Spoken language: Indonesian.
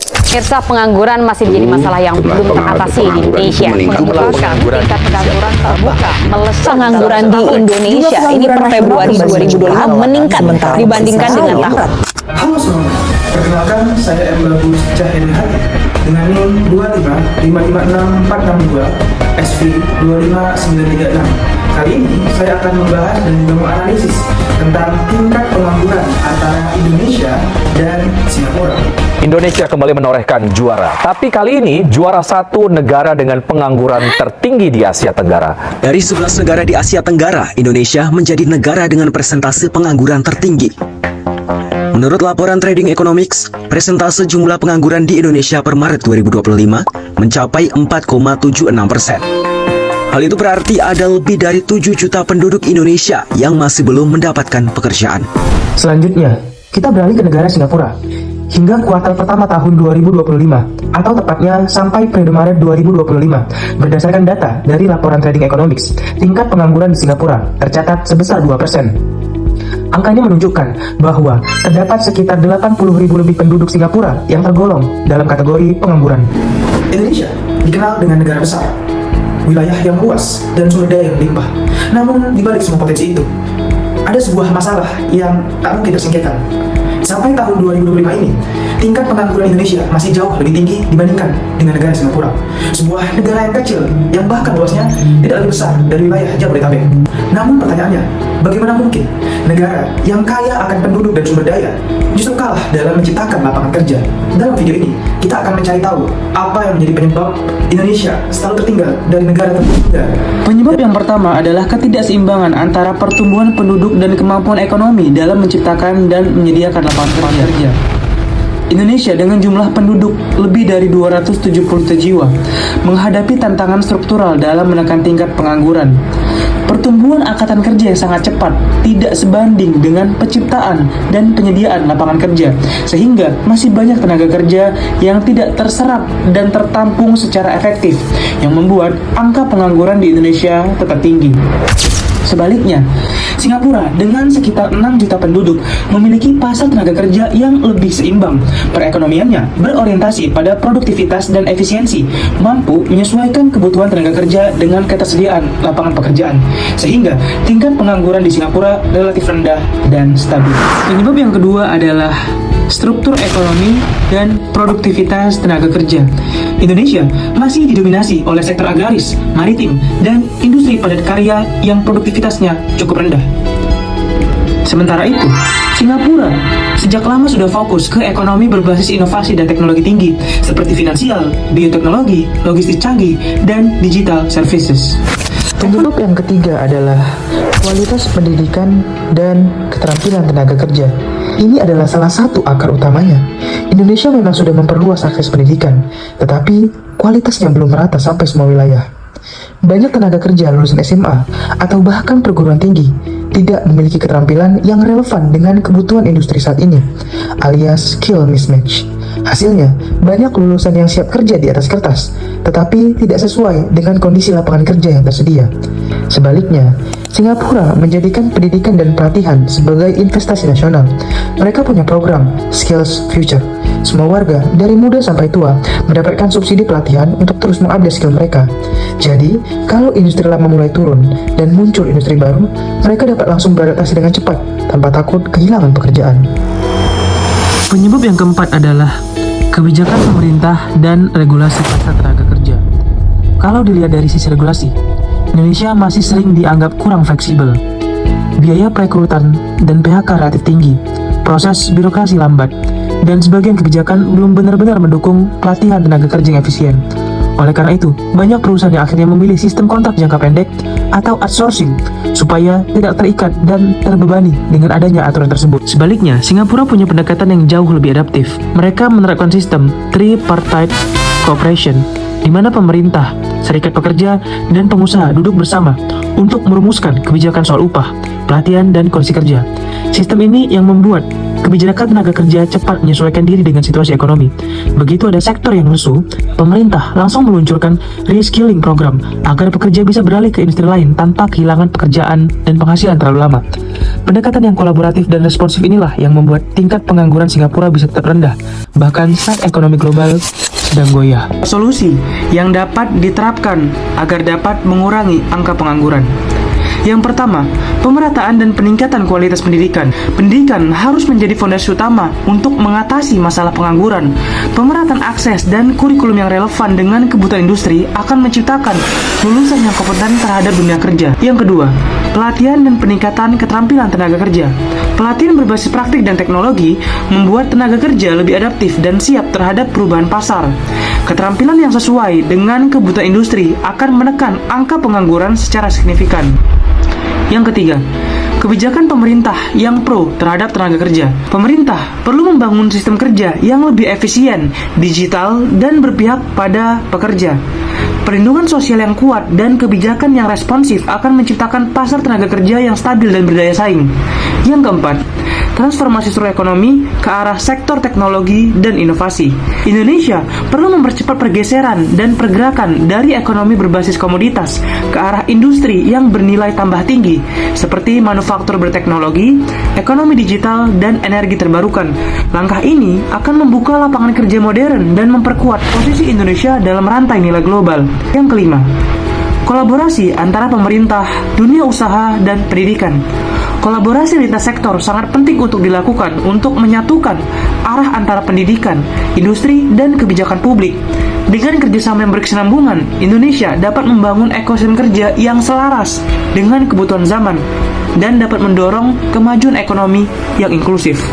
Pemirsa, pengangguran masih menjadi masalah yang belum teratasi di Indonesia. Menyebabkan tingkat pengangguran terbuka melesat. Pengangguran di Indonesia ini per Februari 2025 meningkat dibandingkan dengan tahun. Halo semuanya, perkenalkan saya M. Bagus Cahyadinata dengan NIM 2555662 SV 25936. Kali ini saya akan membahas dan juga menganalisis tentang tingkat pengangguran antara Indonesia dan Singapura. Indonesia kembali menorehkan juara, tapi kali ini juara satu negara dengan pengangguran tertinggi di Asia Tenggara. Dari 11 negara di Asia Tenggara, Indonesia menjadi negara dengan persentase pengangguran tertinggi. Menurut laporan Trading Economics, persentase jumlah pengangguran di Indonesia per Maret 2025 mencapai 4,76%. Hal itu berarti ada lebih dari 7 juta penduduk Indonesia yang masih belum mendapatkan pekerjaan. Selanjutnya, kita beralih ke negara Singapura. Hingga kuartal pertama tahun 2025, atau tepatnya sampai periode Maret 2025, berdasarkan data dari laporan Trading Economics, tingkat pengangguran di Singapura tercatat sebesar 2%. Angkanya menunjukkan bahwa terdapat sekitar 80.000 lebih penduduk Singapura yang tergolong dalam kategori pengangguran. Indonesia dikenal dengan negara besar, wilayah yang luas, dan sumber daya yang melimpah. Namun, di balik semua potensi itu, ada sebuah masalah yang tak mungkin tersingkirkan. Sampai tahun 2025 ini, tingkat pengangguran Indonesia masih jauh lebih tinggi dibandingkan dengan negara Singapura. Sebuah negara yang kecil, yang bahkan luasnya tidak lebih besar dari wilayah Jabodetabek. Namun pertanyaannya, bagaimana mungkin negara yang kaya akan penduduk dan sumber daya justru kalah dalam menciptakan lapangan kerja? Dalam video ini, kita akan mencari tahu apa yang menjadi penyebab Indonesia selalu tertinggal dari negara tertinggal. Penyebab yang pertama adalah ketidakseimbangan antara pertumbuhan penduduk dan kemampuan ekonomi dalam menciptakan dan menyediakan lapangan kerja. Indonesia dengan jumlah penduduk lebih dari 270 juta jiwa menghadapi tantangan struktural dalam menekan tingkat pengangguran. Pertumbuhan angkatan kerja yang sangat cepat tidak sebanding dengan penciptaan dan penyediaan lapangan kerja, sehingga masih banyak tenaga kerja yang tidak terserap dan tertampung secara efektif, yang membuat angka pengangguran di Indonesia tetap tinggi. Sebaliknya, Singapura dengan sekitar 6 juta penduduk memiliki pasar tenaga kerja yang lebih seimbang. Perekonomiannya berorientasi pada produktivitas dan efisiensi, mampu menyesuaikan kebutuhan tenaga kerja dengan ketersediaan lapangan pekerjaan, sehingga tingkat pengangguran di Singapura relatif rendah dan stabil. Penyebab yang kedua adalah struktur ekonomi dan produktivitas tenaga kerja. Indonesia masih didominasi oleh sektor agraris, maritim, dan industri padat karya yang produktivitasnya cukup rendah. Sementara itu, Singapura sejak lama sudah fokus ke ekonomi berbasis inovasi dan teknologi tinggi seperti finansial, bioteknologi, logistik canggih, dan digital services. Penyebab yang ketiga adalah kualitas pendidikan dan keterampilan tenaga kerja. Ini adalah salah satu akar utamanya. Indonesia memang sudah memperluas akses pendidikan, tetapi kualitasnya belum merata sampai semua wilayah. Banyak tenaga kerja lulusan SMA atau bahkan perguruan tinggi tidak memiliki keterampilan yang relevan dengan kebutuhan industri saat ini, alias skill mismatch. Hasilnya, banyak lulusan yang siap kerja di atas kertas, tetapi tidak sesuai dengan kondisi lapangan kerja yang tersedia. Sebaliknya, Singapura menjadikan pendidikan dan pelatihan sebagai investasi nasional. Mereka punya program Skills Future. Semua warga, dari muda sampai tua, mendapatkan subsidi pelatihan untuk terus mengupdate skill mereka. Jadi, kalau industri lama mulai turun dan muncul industri baru, mereka dapat langsung beradaptasi dengan cepat, tanpa takut kehilangan pekerjaan. Penyebab yang keempat adalah kebijakan pemerintah dan regulasi pasar tenaga kerja. Kalau dilihat dari sisi regulasi, Indonesia masih sering dianggap kurang fleksibel. Biaya perekrutan dan PHK relatif tinggi, proses birokrasi lambat, dan sebagian kebijakan belum benar-benar mendukung pelatihan tenaga kerja yang efisien. Oleh karena itu, banyak perusahaan yang akhirnya memilih sistem kontrak jangka pendek atau outsourcing supaya tidak terikat dan terbebani dengan adanya aturan tersebut. Sebaliknya, Singapura punya pendekatan yang jauh lebih adaptif. Mereka menerapkan sistem tripartite cooperation, di mana pemerintah, serikat pekerja, dan pengusaha duduk bersama untuk merumuskan kebijakan soal upah, pelatihan, dan kondisi kerja. Sistem ini yang membuat kebijakan tenaga kerja cepat menyesuaikan diri dengan situasi ekonomi. Begitu ada sektor yang lesu, pemerintah langsung meluncurkan reskilling program agar pekerja bisa beralih ke industri lain tanpa kehilangan pekerjaan dan penghasilan terlalu lama. Pendekatan yang kolaboratif dan responsif inilah yang membuat tingkat pengangguran Singapura bisa tetap rendah, bahkan saat ekonomi global sedang goyah. Solusi yang dapat diterapkan agar dapat mengurangi angka pengangguran. Yang pertama, pemerataan dan peningkatan kualitas pendidikan. Pendidikan harus menjadi fondasi utama untuk mengatasi masalah pengangguran. Pemerataan akses dan kurikulum yang relevan dengan kebutuhan industri akan menciptakan lulusan yang kompeten terhadap dunia kerja. Yang kedua, pelatihan dan peningkatan keterampilan tenaga kerja. Pelatihan berbasis praktik dan teknologi membuat tenaga kerja lebih adaptif dan siap terhadap perubahan pasar. Keterampilan yang sesuai dengan kebutuhan industri akan menekan angka pengangguran secara signifikan. Yang ketiga, kebijakan pemerintah yang pro terhadap tenaga kerja. Pemerintah perlu membangun sistem kerja yang lebih efisien, digital, dan berpihak pada pekerja. Perlindungan sosial yang kuat dan kebijakan yang responsif akan menciptakan pasar tenaga kerja yang stabil dan berdaya saing. Yang keempat, transformasi struktur ekonomi ke arah sektor teknologi dan inovasi. Indonesia perlu mempercepat pergeseran dan pergerakan dari ekonomi berbasis komoditas ke arah industri yang bernilai tambah tinggi, seperti manufaktur berteknologi, ekonomi digital, dan energi terbarukan. Langkah ini akan membuka lapangan kerja modern dan memperkuat posisi Indonesia dalam rantai nilai global. Yang kelima, kolaborasi antara pemerintah, dunia usaha, dan pendidikan. Kolaborasi lintas sektor sangat penting untuk dilakukan untuk menyatukan arah antara pendidikan, industri, dan kebijakan publik. Dengan kerjasama yang berkesinambungan, Indonesia dapat membangun ekosistem kerja yang selaras dengan kebutuhan zaman dan dapat mendorong kemajuan ekonomi yang inklusif.